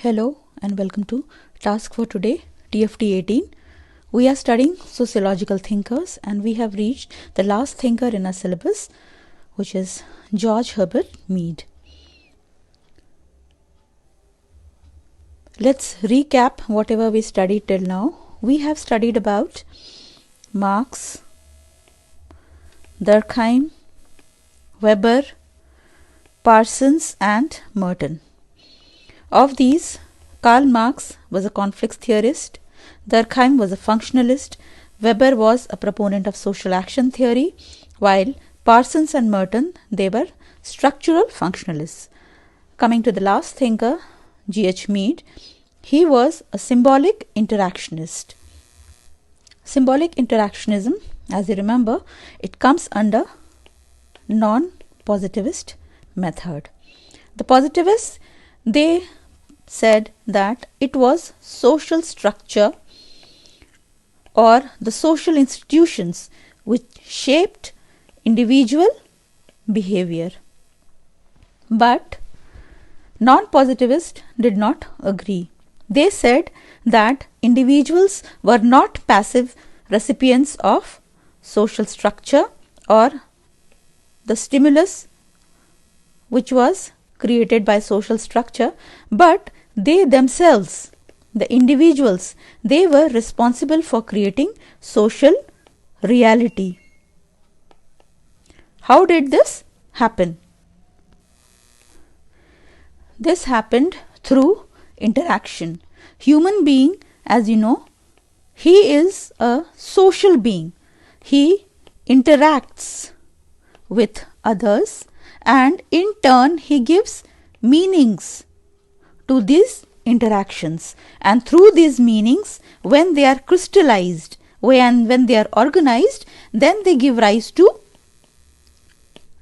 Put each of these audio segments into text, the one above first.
Hello and welcome to task for today TFT-18. We are studying sociological thinkers and we have reached the last thinker in our syllabus, which is George Herbert Mead. Let's recap whatever we studied till now. We have studied about Marx, Durkheim, Weber, Parsons and Merton. Of these, Karl Marx was a conflicts theorist, Durkheim was a functionalist, Weber was a proponent of social action theory, while Parsons and Merton, they were structural functionalists. Coming to the last thinker, G.H. Mead, he was a symbolic interactionist. Symbolic interactionism, as you remember, it comes under non-positivist method. The positivists, they said that it was social structure or the social institutions which shaped individual behavior. But non-positivists did not agree. They said that individuals were not passive recipients of social structure or the stimulus which was created by social structure, but they themselves, the individuals, they were responsible for creating social reality. How did this happen? This happened through interaction. Human being, as you know, he is a social being. He interacts with others and in turn he gives meanings to these interactions, and through these meanings, when they are crystallized, when they are organized, then they give rise to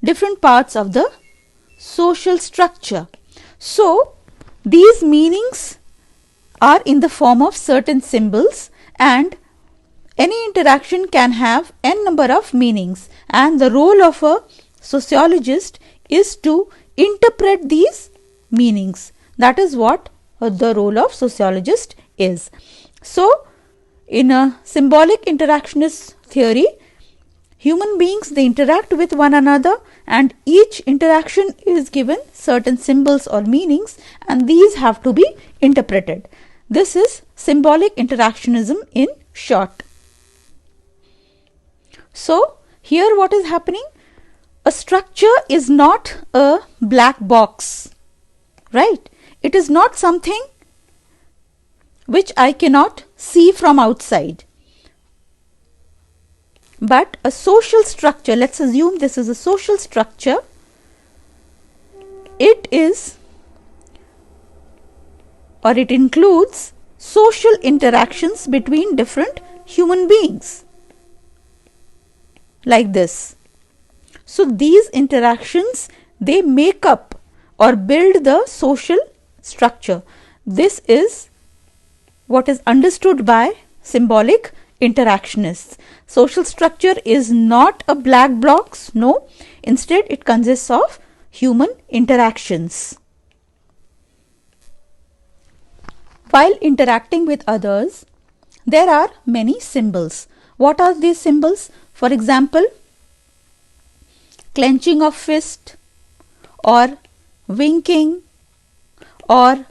different parts of the social structure. So these meanings are in the form of certain symbols, and any interaction can have n number of meanings, and the role of a sociologist is to interpret these meanings. That is what the role of sociologist is. So, in a symbolic interactionist theory, human beings, they interact with one another and each interaction is given certain symbols or meanings, and these have to be interpreted. This is symbolic interactionism in short. So, here what is happening? A structure is not a black box, right? It is not something which I cannot see from outside. But a social structure, let's assume this is a social structure, it is or it includes social interactions between different human beings, like this. So these interactions, they make up or build the social structure. This is what is understood by symbolic interactionists. Social structure is not a black box, no. Instead, it consists of human interactions. While interacting with others, there are many symbols. What are these symbols? For example, clenching of fist or winking or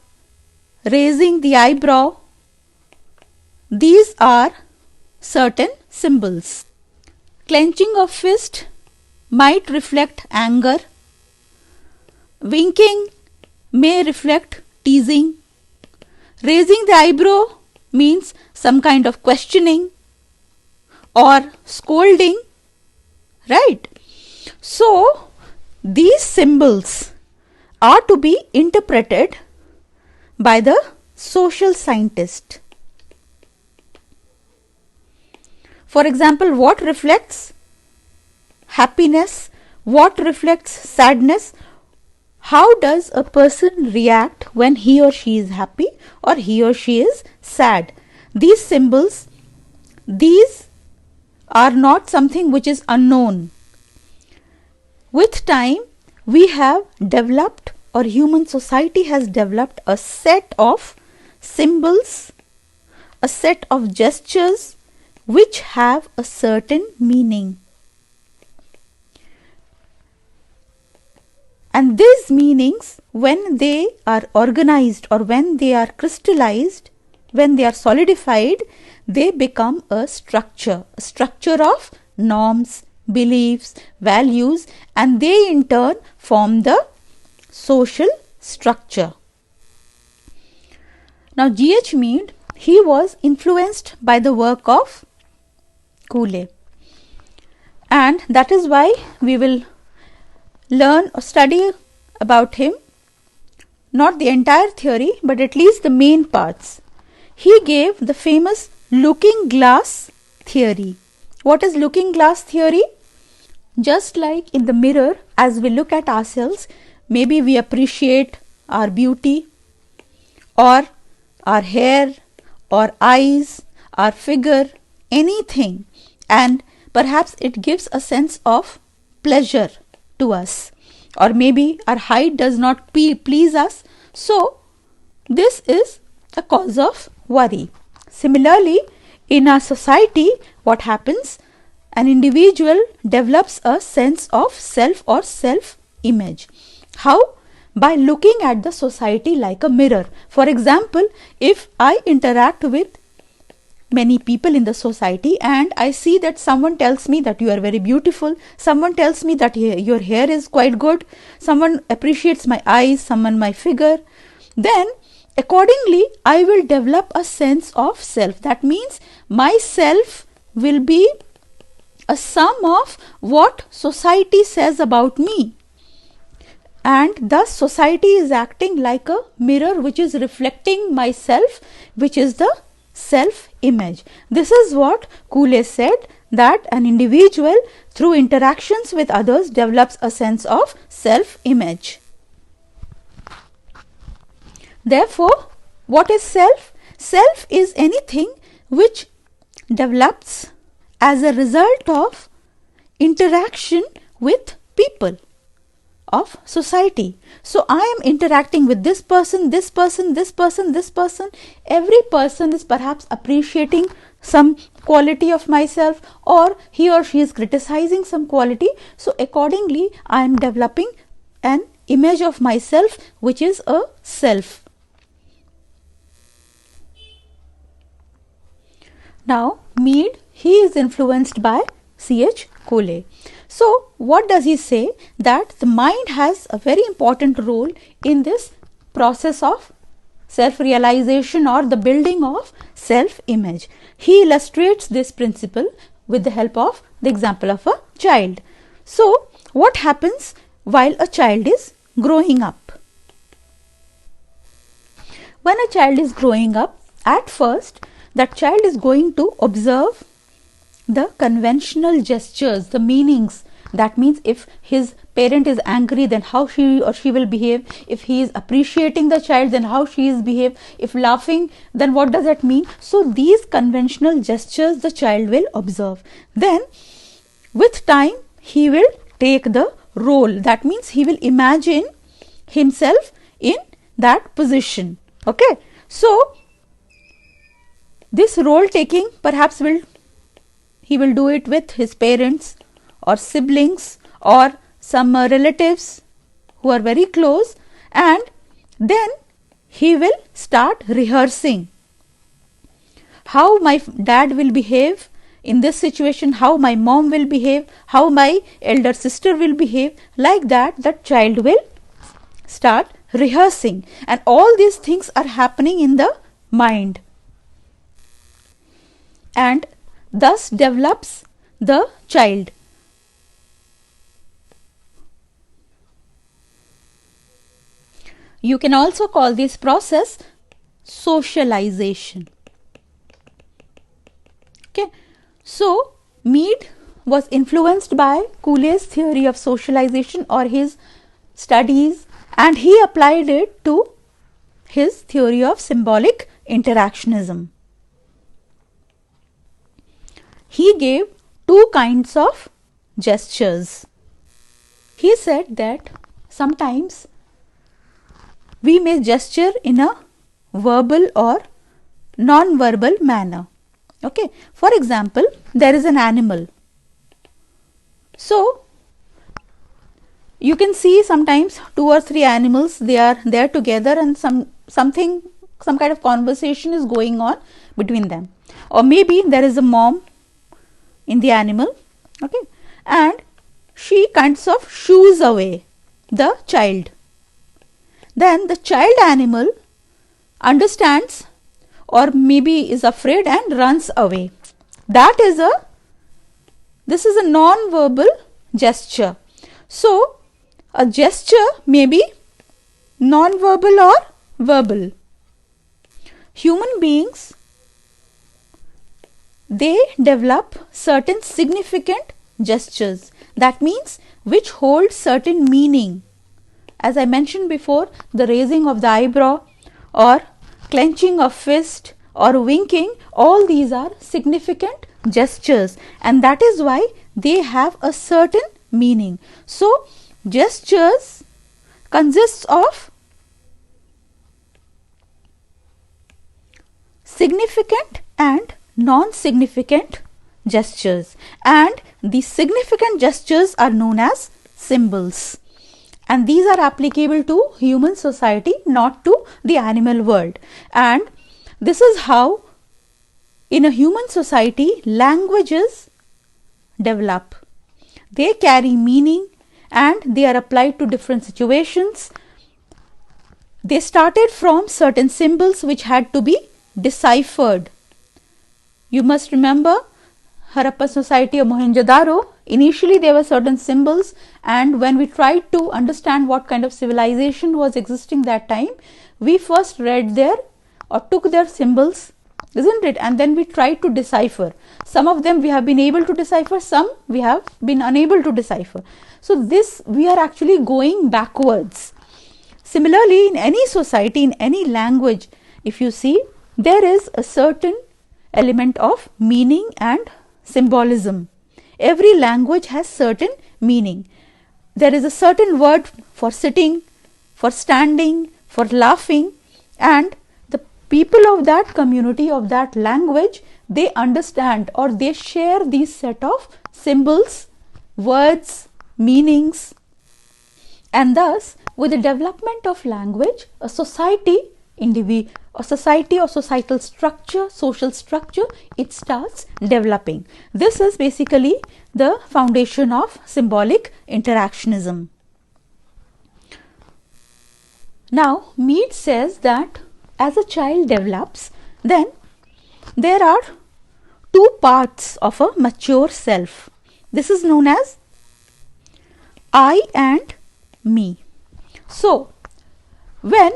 raising the eyebrow. These are certain symbols. Clenching of fist might reflect anger. Winking may reflect teasing. Raising the eyebrow means some kind of questioning or scolding, right? So, these symbols are to be interpreted by the social scientist. For example, what reflects happiness? What reflects sadness? How does a person react when he or she is happy or he or she is sad? These symbols, these are not something which is unknown. With time, we have developed or human society has developed a set of symbols, a set of gestures which have a certain meaning. And these meanings, when they are organized or when they are crystallized, when they are solidified, they become a structure of norms, beliefs, values, and they in turn form the social structure. Now, G.H. Mead, he was influenced by the work of Cooley, and that is why we will learn or study about him, not the entire theory but at least the main parts. He gave the famous looking glass theory. What is looking glass theory? Just like in the mirror, as we look at ourselves, maybe we appreciate our beauty or our hair or eyes, our figure, anything, and perhaps it gives a sense of pleasure to us, or maybe our height does not please us, so this is a cause of worry. Similarly, in our society, what happens? An individual develops a sense of self or self-image. How? By looking at the society like a mirror. For example, if I interact with many people in the society and I see that someone tells me that you are very beautiful, someone tells me that your hair is quite good, someone appreciates my eyes, someone my figure, then accordingly I will develop a sense of self. That means my self will be a sum of what society says about me, and thus society is acting like a mirror which is reflecting myself, which is the self-image. This is what Cooley said, that an individual through interactions with others develops a sense of self-image. Therefore, what is self? Self is anything which develops as a result of interaction with people of society. So I am interacting with this person, this person, this person, this person. Every person is perhaps appreciating some quality of myself, or he or she is criticizing some quality. So accordingly, I am developing an image of myself which is a self. Now, Mead, he is influenced by C.H. Cooley. So, what does he say? That the mind has a very important role in this process of self-realization or the building of self-image. He illustrates this principle with the help of the example of a child. So, what happens while a child is growing up? When a child is growing up, at first, that child is going to observe the conventional gestures, the meanings. That means if his parent is angry, then how he or she will behave. If he is appreciating the child, then how she is behave. If laughing, then what does that mean? So these conventional gestures the child will observe. Then with time he will take the role. That means he will imagine himself in that position. Okay. So this role taking perhaps he will do it with his parents or siblings or some relatives who are very close, and then he will start rehearsing how my dad will behave in this situation, how my mom will behave, how my elder sister will behave. Like that, the child will start rehearsing, and all these things are happening in the mind, and thus develops the child. You can also call this process socialization. Okay. So Mead was influenced by Cooley's theory of socialization or his studies, and he applied it to his theory of symbolic interactionism. He gave two kinds of gestures. He said that sometimes we may gesture in a verbal or non-verbal manner. Okay, for example, there is an animal. So you can see sometimes 2 or 3 animals, they are there together, and some kind of conversation is going on between them. Or maybe there is a mom in the animal, okay, and she kinds of shoos away the child. Then the child animal understands or maybe is afraid and runs away. This is a non-verbal gesture. So a gesture may be non-verbal or verbal. Human beings, they develop certain significant gestures, that means which hold certain meaning. As I mentioned before, the raising of the eyebrow or clenching of fist or winking, all these are significant gestures, and that is why they have a certain meaning. So gestures consists of significant and non-significant gestures, and the significant gestures are known as symbols, and these are applicable to human society, not to the animal world. And this is how in a human society languages develop. They carry meaning and they are applied to different situations. They started from certain symbols which had to be deciphered. You must remember Harappan society of Mohenjo-daro. Initially there were certain symbols, and when we tried to understand what kind of civilization was existing that time, we first read their or took their symbols, isn't it? And then we tried to decipher. Some of them we have been able to decipher, some we have been unable to decipher. So this, we are actually going backwards. Similarly, in any society, in any language, if you see, there is a certain element of meaning and symbolism. Every language has certain meaning. There is a certain word for sitting, for standing, for laughing, and the people of that community, of that language, they understand or they share these set of symbols, words, meanings, and thus with the development of language, a society or societal structure, social structure, it starts developing. This is basically the foundation of symbolic interactionism. Now, Mead says that as a child develops, then there are 2 parts of a mature self. This is known as I and me. So, when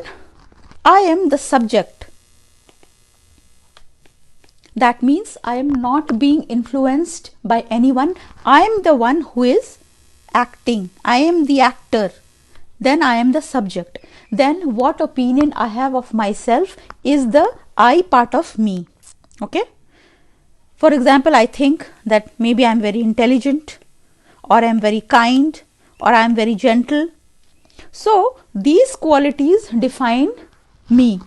I am the subject, that means I am not being influenced by anyone. I am the one who is acting. I am the actor. Then I am the subject. Then what opinion I have of myself is the I part of me. Okay. For example, I think that maybe I am very intelligent, or I am very kind, or I am very gentle. So these qualities define me.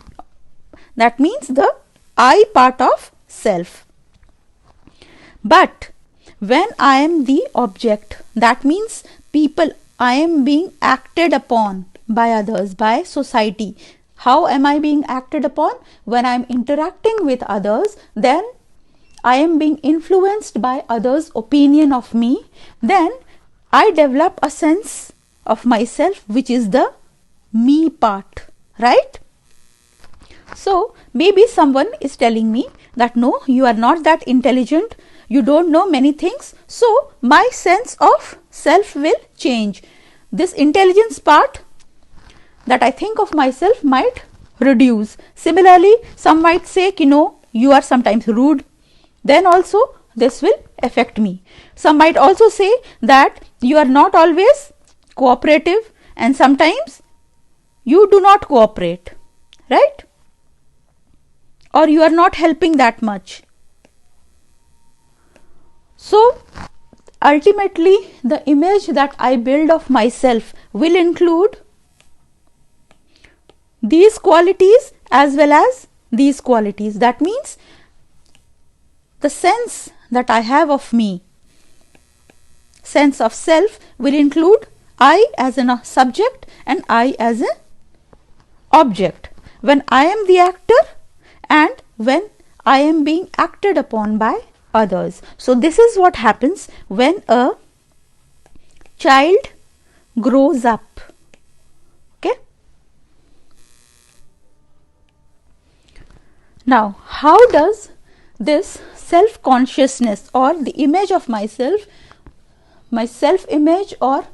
That means the I part of self. But when I am the object, that means people, I am being acted upon by others, by society. How am I being acted upon? When I am interacting with others, then I am being influenced by others' opinion of me. Then I develop a sense of myself which is the me part, right? So maybe someone is telling me that no, you are not that intelligent, you don't know many things, so my sense of self will change. This intelligence part that I think of myself might reduce. Similarly, some might say, you are sometimes rude, then also this will affect me. Some might also say that you are not always cooperative and sometimes you do not cooperate, right? Or you are not helping that much. So ultimately the image that I build of myself will include these qualities as well as these qualities. That means the sense that I have of me, sense of self, will include I as a subject and I as an object, when I am the actor and when I am being acted upon by others. So this is what happens when a child grows up. Okay. Now, how does this self-consciousness or the image of myself, my self-image or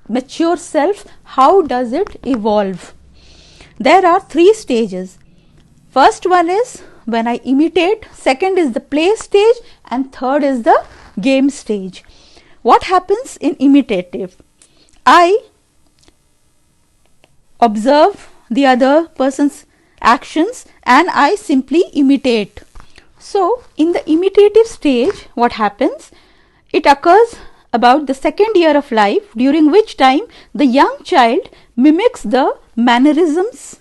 mature self, how does it evolve? There are three stages. First one is when I imitate, second is the play stage, and third is the game stage. What happens in imitative? I observe the other person's actions and I simply imitate. So, in the imitative stage, what happens? It occurs about the second year of life, during which time the young child mimics the mannerisms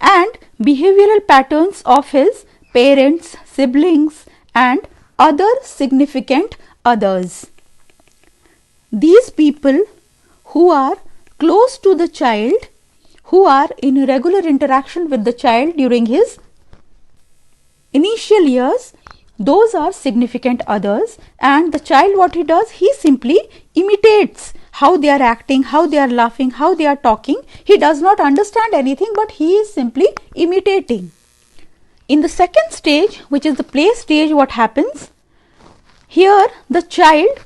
and behavioral patterns of his parents, siblings, and other significant others. These people who are close to the child, who are in regular interaction with the child during his initial years, those are significant others, and the child, what he does, he simply imitates how they are acting, how they are laughing, how they are talking. He does not understand anything, but he is simply imitating. In the second stage, which is the play stage, what happens? Here the child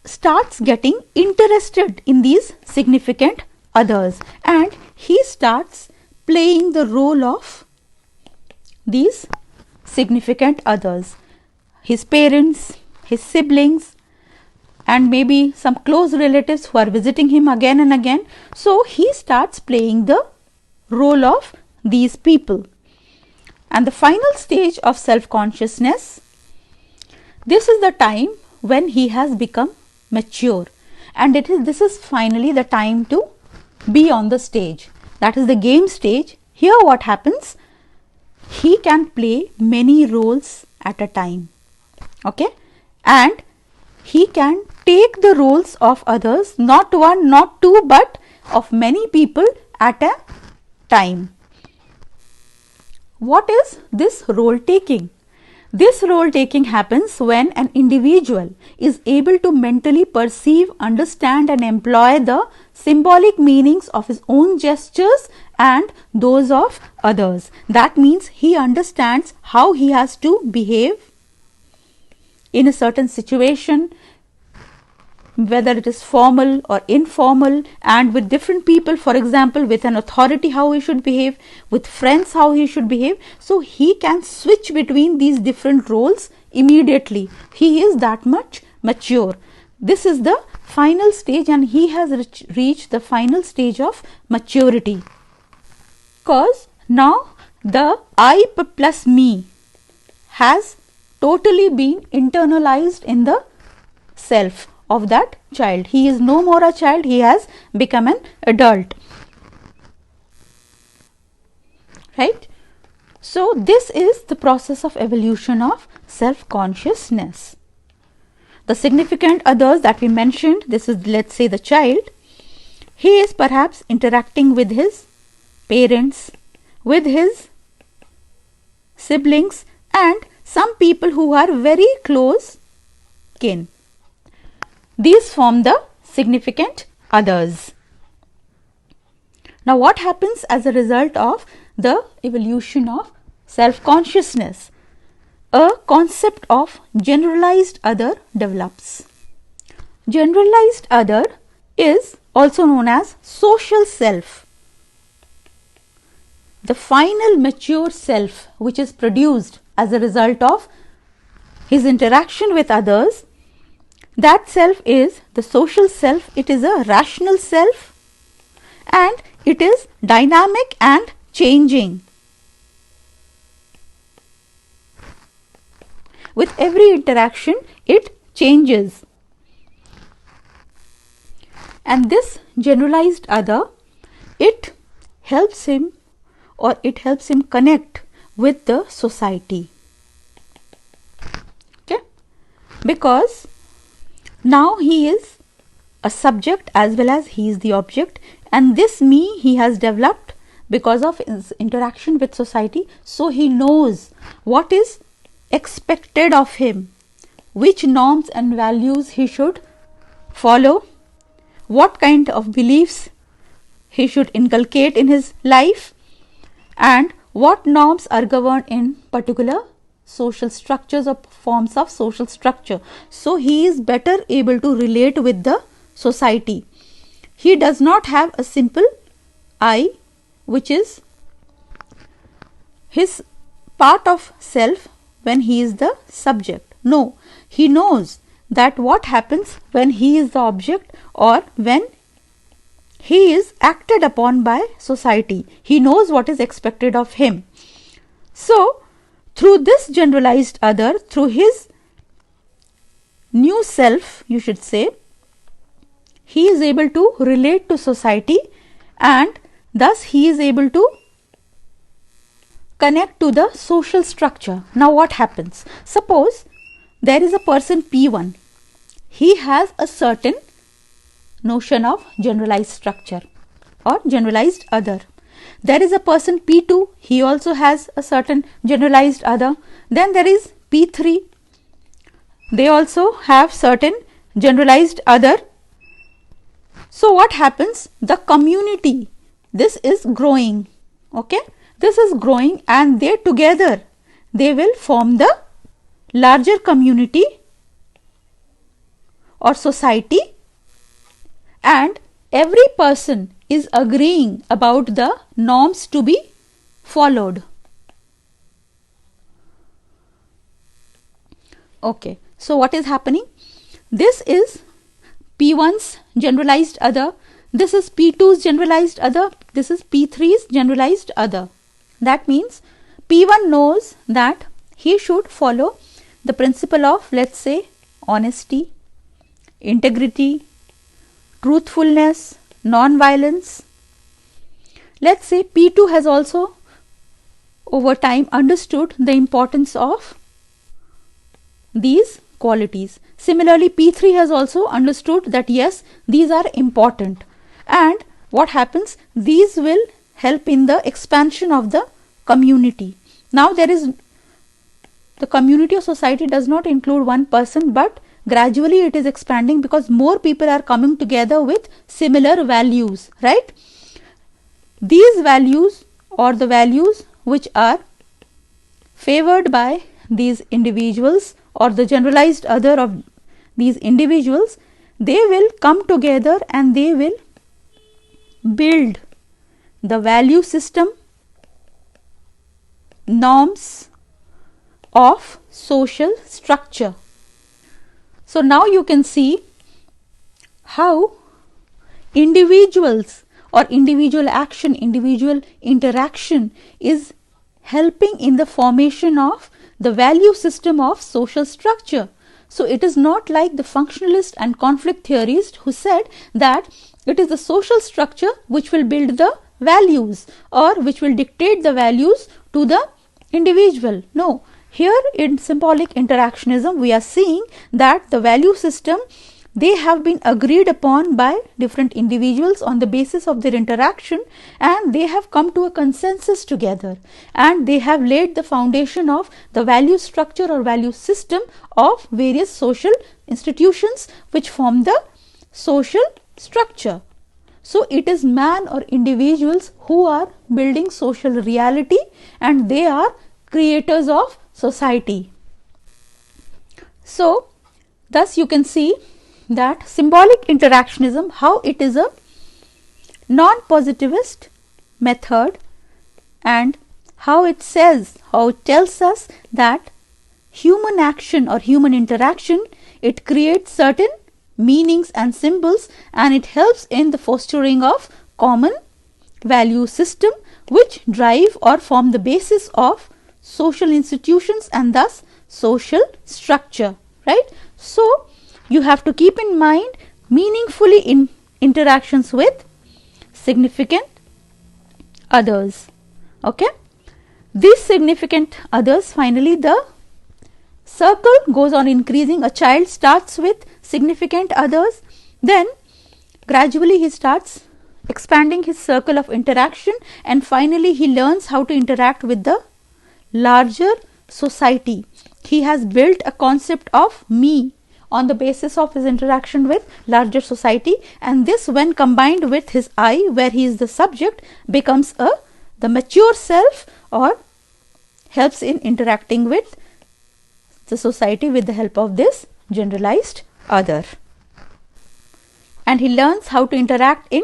starts getting interested in these significant others and he starts playing the role of these significant others, his parents, his siblings, and maybe some close relatives who are visiting him again and again. So he starts playing the role of these people. And the final stage of self-consciousness, this is the time when he has become mature, and this is finally the time to be on the stage. That is the game stage. Here what happens? He can play many roles at a time. Okay, and he can take the roles of others, not one, not two, but of many people at a time. What is this role taking? This role taking happens when an individual is able to mentally perceive, understand and employ the symbolic meanings of his own gestures and those of others. That means he understands how he has to behave in a certain situation, whether it is formal or informal, and with different people, for example, with an authority how he should behave, with friends how he should behave. So he can switch between these different roles immediately. He is that much mature. This is the final stage, and he has reached the final stage of maturity, because now the I plus me has totally been internalized in the self of that child. He is no more a child, he has become an adult. Right? So this is the process of evolution of self-consciousness. The significant others that we mentioned, this is, let's say, the child. He is perhaps interacting with his parents, with his siblings, and some people who are very close kin. These form the significant others. Now, what happens as a result of the evolution of self-consciousness? A concept of generalized other develops. Generalized other is also known as social self. The final mature self which is produced as a result of his interaction with others, that self is the social self. It is a rational self and it is dynamic and changing. With every interaction, it changes. And this generalized other it helps him connect with the society. Okay, because now he is a subject as well as he is the object, and this me he has developed because of his interaction with society. So he knows what is expected of him, which norms and values he should follow, what kind of beliefs he should inculcate in his life, and what norms are governed in particular social structures or forms of social structure. So he is better able to relate with the society. He does not have a simple I, which is his part of self when he is the subject. No, he knows that what happens when he is the object or when he is acted upon by society. He knows what is expected of him. So, through this generalized other, through his new self, you should say, he is able to relate to society, and thus he is able to connect to the social structure. Now what happens? Suppose there is a person P1. He has a certain notion of generalized structure or generalized other. There is a person P2. He also has a certain generalized other. Then there is P3. They also have certain generalized other. So what happens? The community, this is growing. Okay, this is growing, and they together they will form the larger community or society, and every person is agreeing about the norms to be followed. Okay, so what is happening? This is P1's generalized other, this is P2's generalized other, this is P3's generalized other. That means P1 knows that he should follow the principle of, let's say, honesty, integrity, truthfulness, non-violence. Let's say P2 has also over time understood the importance of these qualities. Similarly, P3 has also understood that yes, these are important, and what happens? These will help in the expansion of the community. Now there is the community or society does not include one person, but gradually it is expanding because more people are coming together with similar values, right? These values or the values which are favored by these individuals or the generalized other of these individuals, they will come together and they will build the value system, norms of social structure. So now you can see how individuals or individual action, individual interaction is helping in the formation of the value system of social structure. So it is not like the functionalist and conflict theorist who said that it is the social structure which will build the values or which will dictate the values to the individual. No, here in symbolic interactionism we are seeing that the value system, they have been agreed upon by different individuals on the basis of their interaction, and they have come to a consensus together, and they have laid the foundation of the value structure or value system of various social institutions which form the social structure. So it is man or individuals who are building social reality, and they are creators of society. So thus you can see that symbolic interactionism, how it is a non-positivist method, and how it tells us that human action or human interaction, it creates certain meanings and symbols, and it helps in the fostering of common value system which drive or form the basis of social institutions and thus social structure, right? So you have to keep in mind meaningfully in interactions with significant others. Okay, these significant others, finally the circle goes on increasing. A child starts with significant others, then gradually he starts expanding his circle of interaction, and finally he learns how to interact with the larger society. He has built a concept of me on the basis of his interaction with larger society, and this, when combined with his I, where he is the subject, becomes the mature self, or helps in interacting with the society with the help of this generalized other. And he learns how to interact in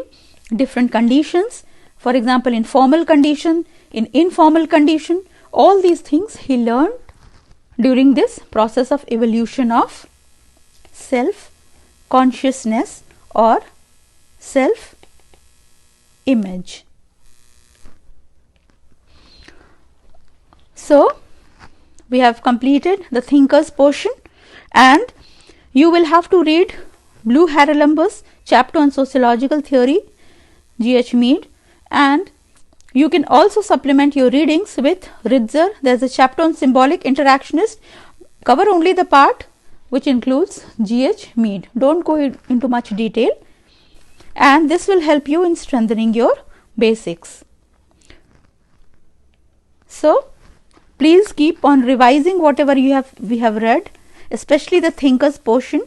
different conditions, for example in formal condition, in informal condition. All these things he learned during this process of evolution of self consciousness or self image. So we have completed the thinkers portion, and you will have to read Blue Haralambous chapter on sociological theory, G.H. Mead, and you can also supplement your readings with Ritzer. There is a chapter on symbolic interactionist. Cover only the part which includes G.H. Mead. Don't go into much detail, and this will help you in strengthening your basics. So please keep on revising whatever we have read, especially the thinkers portion.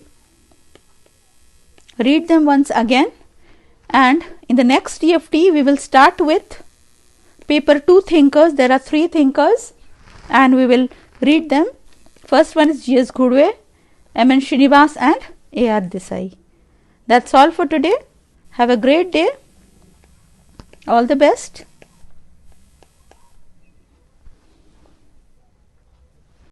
Read them once again, and in the next TFT we will start with paper 2 thinkers. There are 3 thinkers and we will read them. First one is G.S. Ghurve, M.N. Srinivas and A.R. Desai. That's all for today. Have a great day. All the best.